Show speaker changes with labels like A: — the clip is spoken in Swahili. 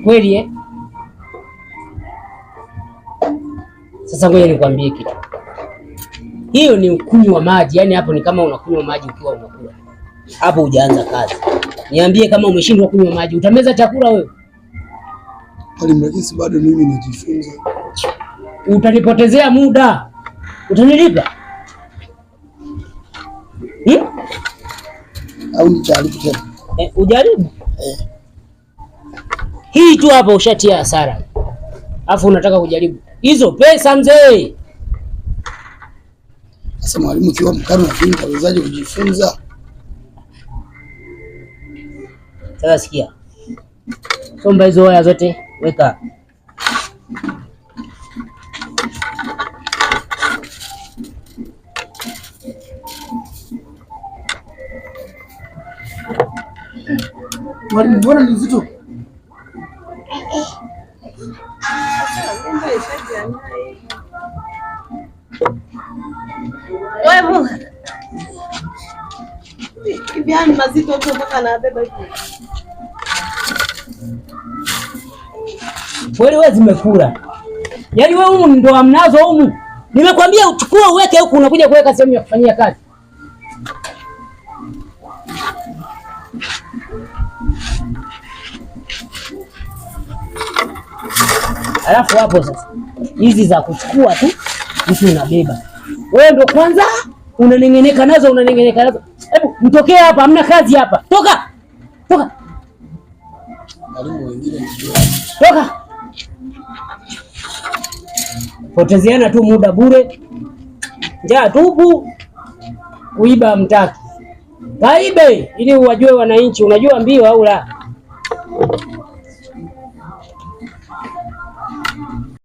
A: Kweli eh? Sasa ngoja nikwambie kitu. Hiyo ni ukunywa maji, yani hapo ni kama unakunywa maji ukiwa unakula. Hapo hujaanza kazi. Niambie kama umeshindwa kunywa maji, utameza chakula wewe?
B: Alimrejesi bado mimi najifunza.
A: Utanipotezea muda. Utanilipa?
B: Au nijaribu tena?
A: Ujaribu? Hii tu hapa ushatia hasara. Alafu unataka kujaribu. Hizo pesa mzee.
B: Sasa mwalimu kiwa mkaro na kinga uwezaje kujifunza?
A: Sasa sikia. Somba hizo waya zote, weka.
B: Mwalimu mbona ni nzito?
C: Wewe kibiani mazito tu mpaka na beba hivi.
A: Wewe zimekula. Yaani wewe humu ndo amnazo humu. Nimekwambia uchukue uweke huku, unakuja kuweka sehemu ya kufanyia kazi. Alafu hapo sasa hizi za kuchukua tu mtu unabeba. Wewe ndo kwanza unanengeneka nazo. Hebu mtokee hapa, hamna kazi hapa. Toka.
B: Mwalimu wengine ndio.
A: Toka. Potezeana tu muda bure. Njaa tupu. Kuiba mtaki. Kaibe ili uwajue wananchi, unajua mbio au la?